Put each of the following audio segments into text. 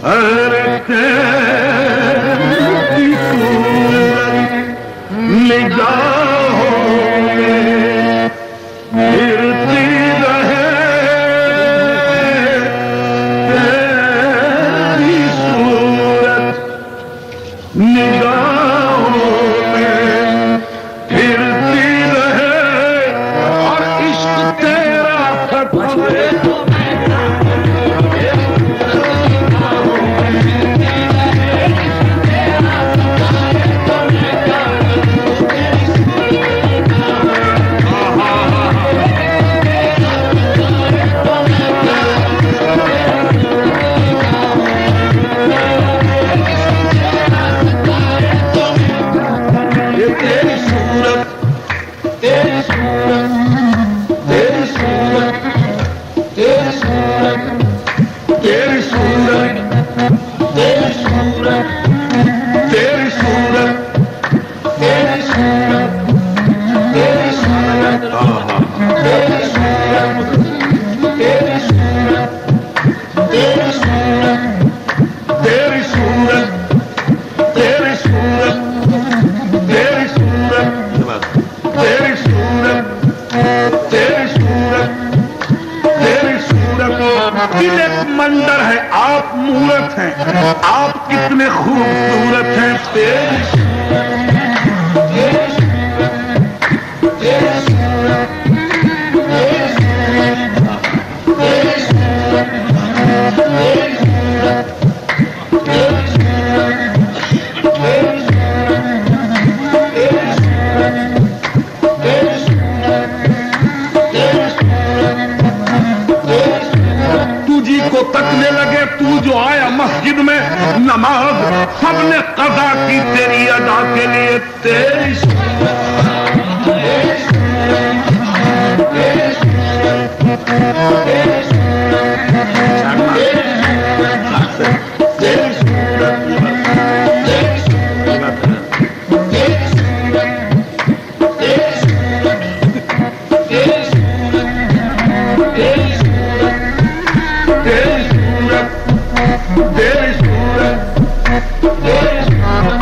अरे तेरी सूरत निगाहों में फिरती रहे, तेरी सूरत निगाहों में फिरती रहे और इश्क तेरा फटे। दिल एक मंदिर है, आप मूरत हैं, आप कितने खूबसूरत हैं। तकने लगे तू जो आया मस्जिद में नमाज सबने कज़ा की तेरी अदा के लिए। तेरी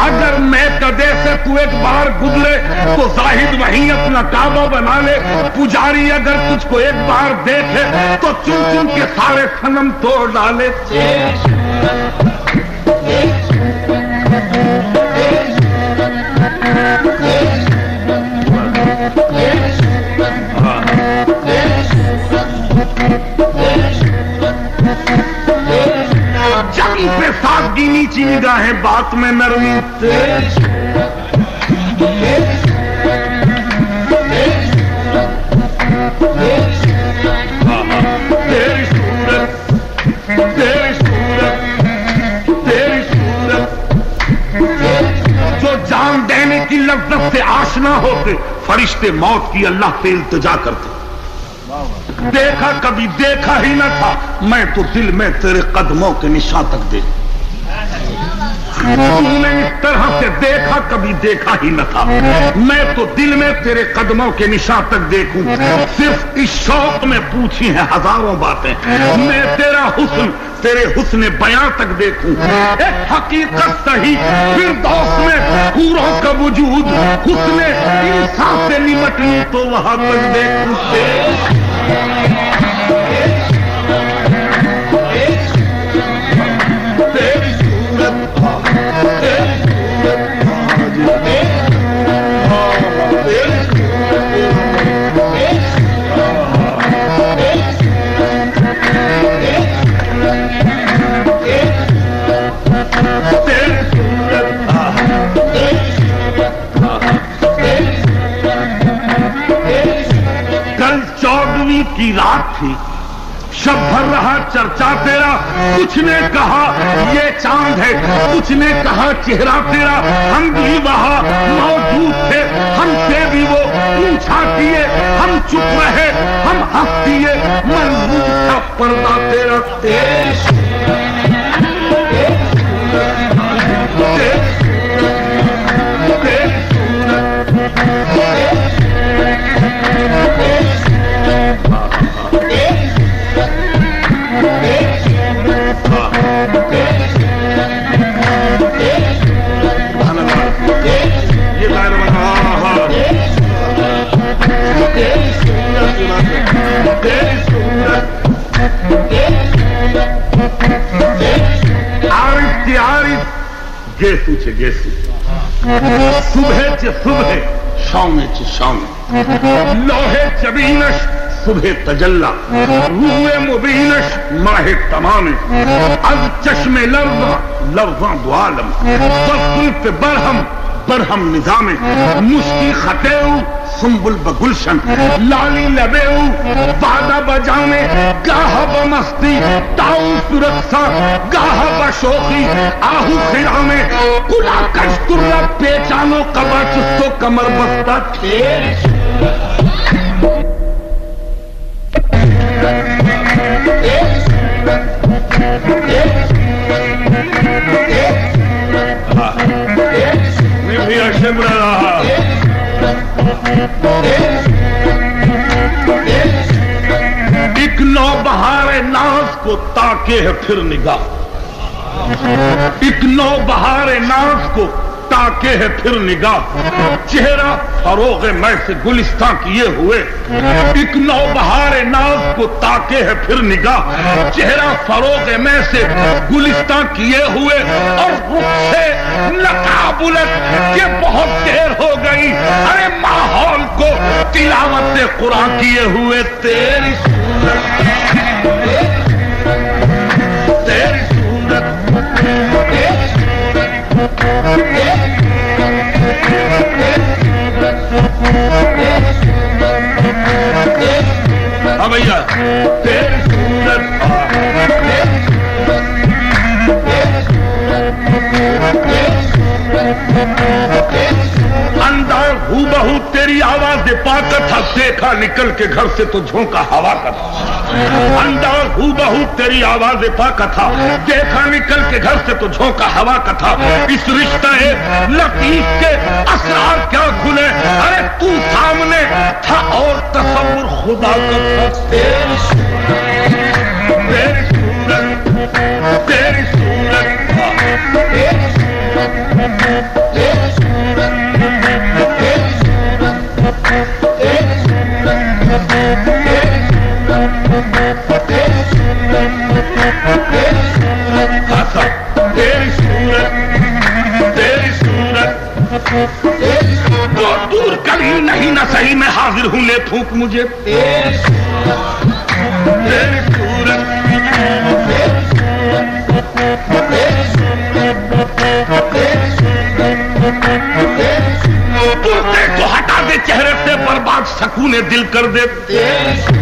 अगर मैं कदे से तू एक बार गुजरे तो जाहिद वहीं अपना काबा बना ले। पुजारी अगर तुझको एक बार देखे तो चुन चुन के सारे सनम तोड़ डाले। जंग पे सादगी नीची निगाहें बात में नरमी। तेरी सूरत, तेरी सूरत, तेरी सूरत। जो जान देने की लज्जत से आशना होते फरिश्ते मौत की अल्लाह से इल्तिजा करते। देखा कभी देखा ही न था मैं तो दिल में तेरे कदमों के निशान तक दे। तूने इस तरह से देखा कभी देखा ही न था मैं तो दिल में तेरे कदमों के निशान तक देखूं। सिर्फ इस शौक में पूछी हैं हजारों बातें मैं तेरा हुस्न तेरे हुस्न बयां तक देखूं। एक हकीकत सही फिरदौस में हूरों का वजूद हुस्न इंसान से निमट लूं तो वहां तक देखूं। कल 14वीं की रात थी शब भर रहा चर्चा तेरा। कुछ ने कहा ये चांद है कुछ ने कहा चेहरा तेरा। हम भी वहां मौजूद थे हमसे भी वो पूछा किए हम चुप रहे हम हंस दिए मंजूर था पर्दा तेरा। तेरी गेसू छे गेसू, सुबह चे सुबह, शामे चे शामे, लोहे चबीनश सुबह तजल्ला, रूए मुबीनश माहे तमामे, अज चश्मे लर्जा लर्जा दुआलम, वसुल्फ बरहम बरहम निजामे, मुश्की खतेऊ सुम्बुल बगुलशन, लाली लबेऊ बादा बजामे, गाह बमस्ती ताऊ सुरक्षा, गाह बशोखी आहू खिरामे, कुला कश्तुर्रा पेचानो कबा चुस्तो कमर बस्ता ठेर। एक नौबहार नाज को ताके है फिर निगाह, एक नौबहार नाज को ताके है फिर निगाह, चेहरा फरोग मैं से गुलिस्तां किए हुए, एक नौबहार नाज को ताके है फिर निगाह, चेहरा फरोग मैं से गुलिस्तां किए हुए, और रुख से नकाबुलत के बहुत देर हो गई, अरे माहौल को तिलावत से कुरान किए हुए, तेरी सूरत तेरी सूरत हाँ भैया, तेरी सूरत अंदर हूबहू तेरी आवाज पाकर था, देखा निकल के घर से तो झोंका हवा का था, अंदर हूबहू तेरी आवाज पाकर था, देखा निकल के घर से तो झोंका हवा का था, इस रिश्ते लतीफ के असरार क्या खुले, अरे तू सामने था और तसव्वुर खुदा का था, तेरी सूरत तेरी सूरत तेरी सूरत तेरी तो दूर कभी नहीं न सही, मैं हाजिर हूं ले फूंक मुझे, तेरी सूरत पर्दे को हटा दे चेहरे से, बर्बाद सकूने दिल कर दे, तेरी सूरत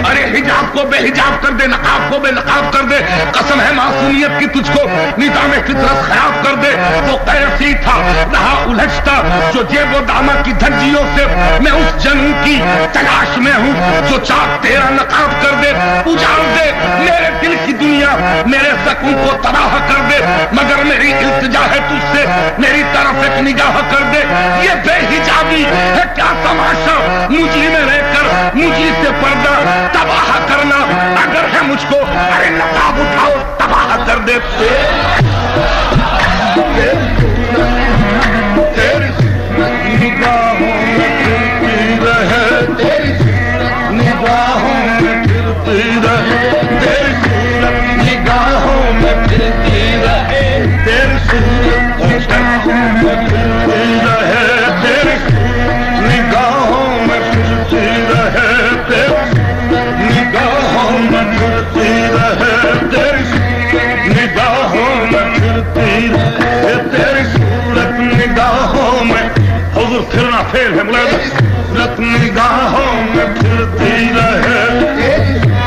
अरे हिजाब को बेहिजाब कर दे, नकाब को बेनकाब कर दे, कसम है मासूमियत की तुझको निजाम फितरत खराब कर दे, वो कैसी था रहा उलझता जो जेबो दामा की धज्जियों से, मैं उस जनू की तलाश में हूँ जो चाक तेरा नकाब कर दे, उजाड़ दे मेरे दिल की दुनिया, मेरे सकून को तबाह कर दे, मगर मेरी इल्तिजा है तुझसे, मेरी तरफ एक निगाह कर दे, ये बेहिजाबी है क्या तमाशा, मुझी में रहकर मुझी से पर्दा तबाह करना, अगर है मुझको अरे नकाब उठाओ तबाह कर दे, तेरी निगाहों में फिरती रहे, तेरी निगाहों में फिरती रहे, तेरी सूरत निगाहों में फिरती रहे, तेरी सूरत निगाहों में फिरती रहे, तेरी निगाहों में फिरती रहे, तेरी निगाहों में फिरती रहे, तेरी निगाहों में फिरती रहे, तेरी सूरत निगाहों में, हुजूर फिरना फेल है मुलाज़ा, सूरत निगाहों में फिरती रहे,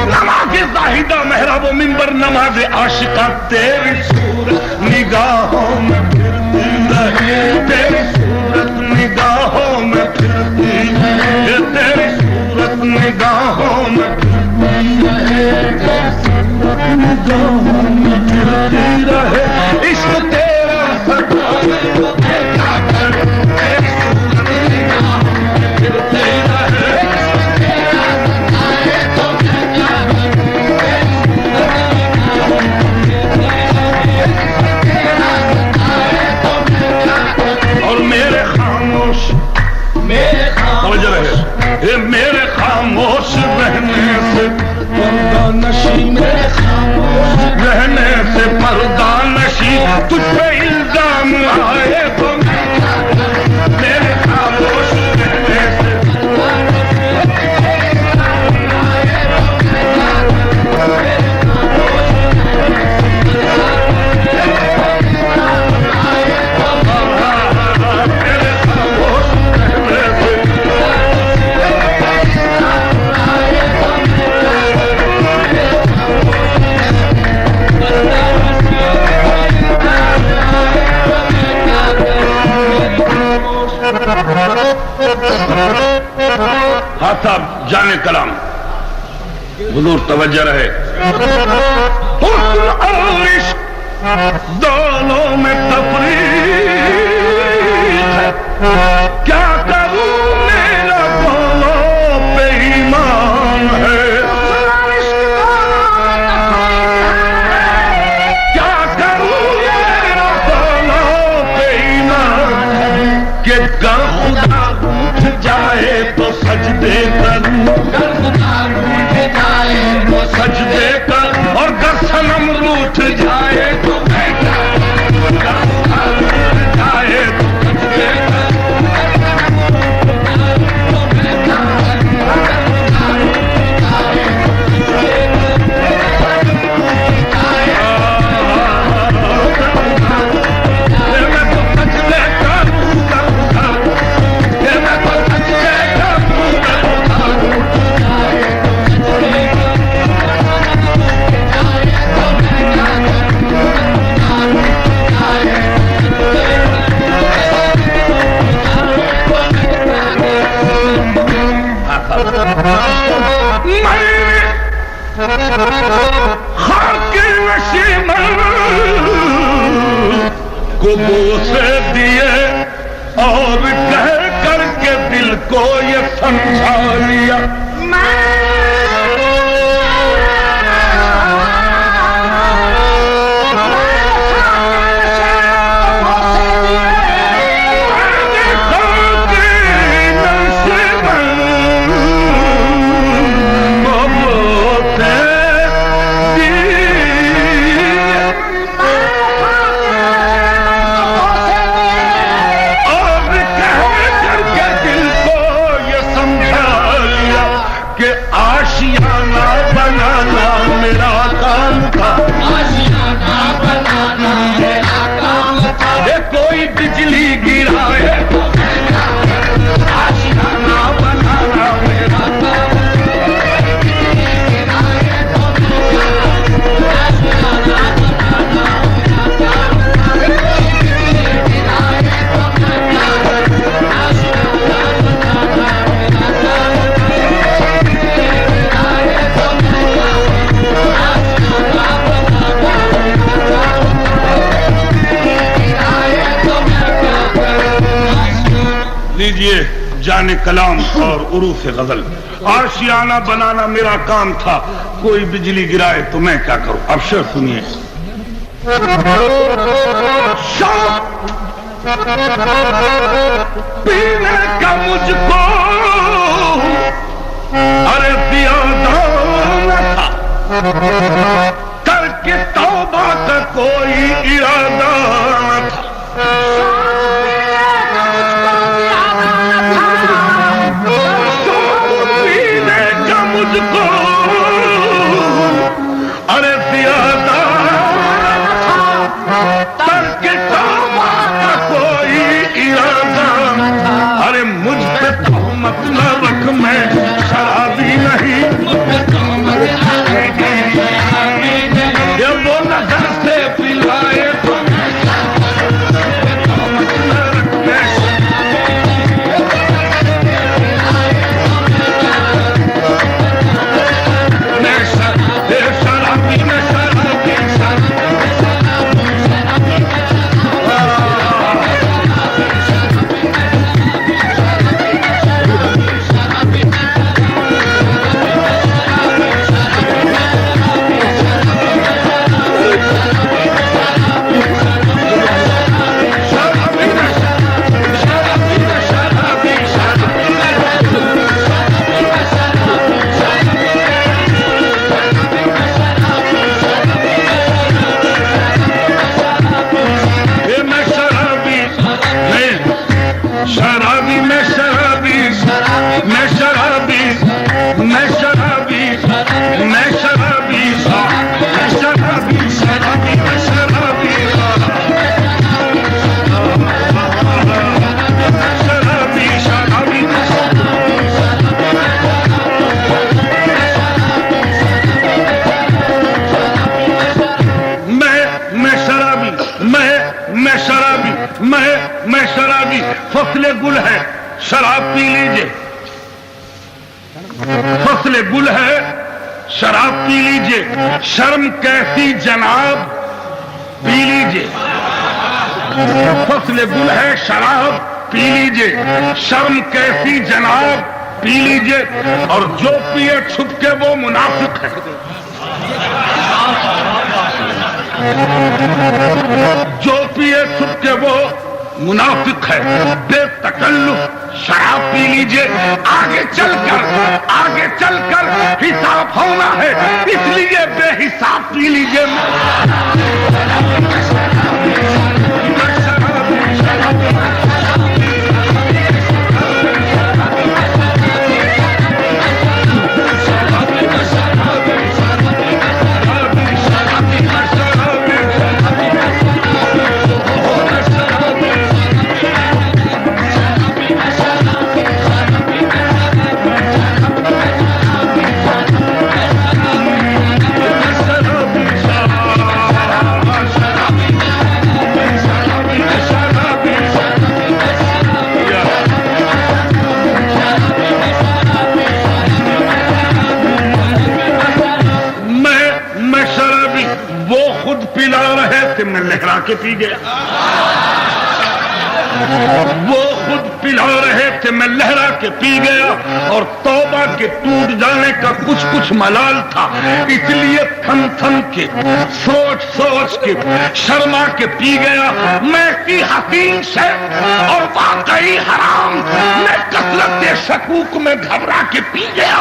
नमाज़े ज़ाहिदा मेहराब व मिंबर नमाज़े आशिका, तेरी सूरत निगाहों में फिरती रहे, तेरी सूरत निगाहों में फिरती रहे, तेरी सूरत निगाहों में फिरती रहे, निगाहों में फिरती रहे, इश्क तेरा सताए तो क्या करे, तेरी सूरत निगाहों में फिरती रहे, तेरा सताए तो क्या करे, और मेरे खामोश मेरे खामोश तुझ पे इल्जाम आए तो मेरे खामोश रहने से हाँ साहब, जाने कलाम हुजूर तवज्जो रहे। हुस्न और इश्क दोनों में तफरीक है, क्या करूं मेरा दोनों पे ईमान है। क्या करूं मेरा दोनों पे ईमान है कि गर खुदा उठ जाए तो सजदे करूं, गर खुदा उठ जाए तो सजदे कर, और गर सनम रूठ जाए तो मैं क्या करूं, गर खुदा उठ जाए तो सजदे कर। को बोसे दिए और कह करके दिल को ये समझा लिया। आशियाना बनाना मेरा काम था, आशियाना बनाना मेरा काम था। ये कोई बिजली गिराए तो आशियाना बनाना मेरा काम था, बिजली गिराए तो आशियाना बनाना मेरा काम था, बिजली गिराए तो आशियाना बनाना मेरा काम। लीजिए जाने कलाम और उरूफ गजल। आशियाना बनाना मेरा काम था, कोई बिजली गिराए तो मैं क्या करूं। अब शेर सुनिए। शौक पीने का मुझको अरे दिया दाना था, करके तौबा का कोई इरादा न था। पीने का मुझको अरे दिया दाना था, करके तौबा का कोई इरादा न था। अरे मुझ पे तहमत न रख, मैं शराबी नहीं, ये वो नजर से पिलाए तो मैं गुल है शराब पी लीजिए, शर्म कैसी जनाब पी लीजिए। फसल गुल है शराब पी लीजिए, शर्म कैसी जनाब पी लीजिए। और जो पिए छुप के वो मुनाफिक है। जो पिए छुप के वो मुनाफिक है। बेतकल्लुफ शराब पी लीजिए। आगे चलकर हिसाब होना है, इसलिए बेहिसाब पी लीजिए। पिला रहे थे, मैं लहरा के पी गया। वो खुद पिला रहे थे, मैं लहरा के पी गया। और तौबा के टूट जाने का कुछ कुछ मलाल था, इसलिए थम थम के सोच के शर्मा के पी गया। मैं की हसीन से और वाकई हराम, मैं कसरत शकूक में घबरा के पी गया।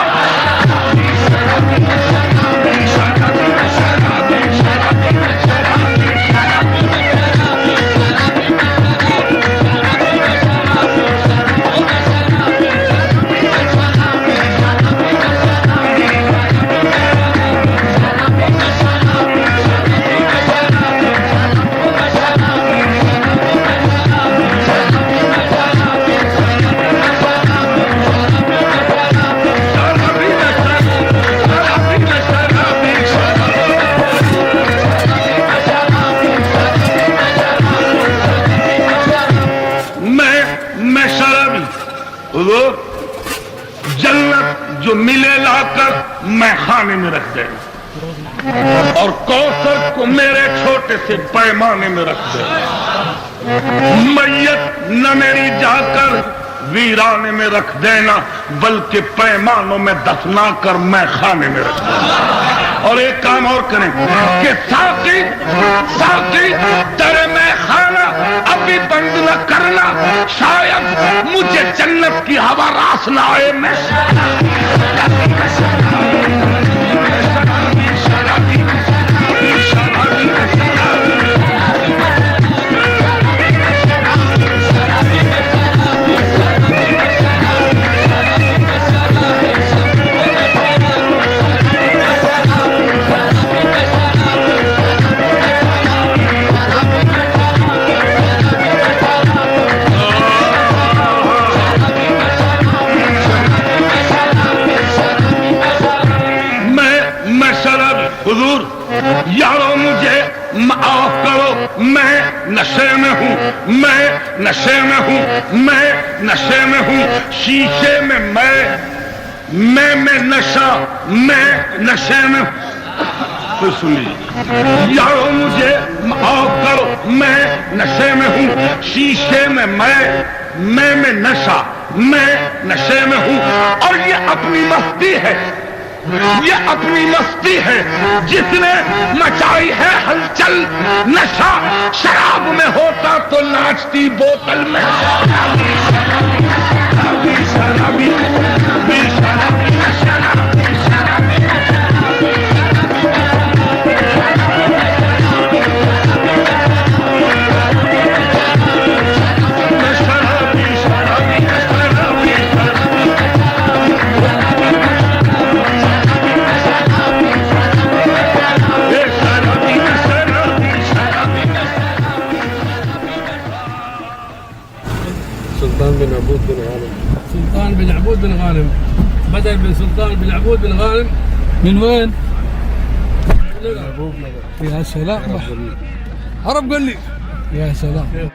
जन्नत जो मिले लाकर मैं खाने में रख देना, और कौसर को मेरे छोटे से पैमाने में रख देना। मैयत न मेरी जाकर वीराने में रख देना, बल्कि पैमानों में दफना कर मैं खाने में रख देना। और एक काम और करें कि साकी तेरे मैं खाना अभी बंद न करना, शायद मुझे जन्नत की हवा रास न आए। मैं हुजूर यारो मुझे माफ करो, मैं नशे में हूँ, मैं नशे में हूँ, मैं नशे में हूँ। शीशे में मैं नशा, मैं नशे में। तो सुनिए यारो मुझे माफ करो, मैं नशे में हूँ। शीशे में मैं नशा, मैं नशे में हूँ। और ये अपनी मस्ती है, ये अपनी मस्ती है जिसने मचाई है हलचल। नशा शराब में होता तो नाचती बोतल में। سلطان بن عبود بن غانم بدل من سلطان بن عبود بن غانم. من وين؟ يا سلام. عرب قال لي يا سلام.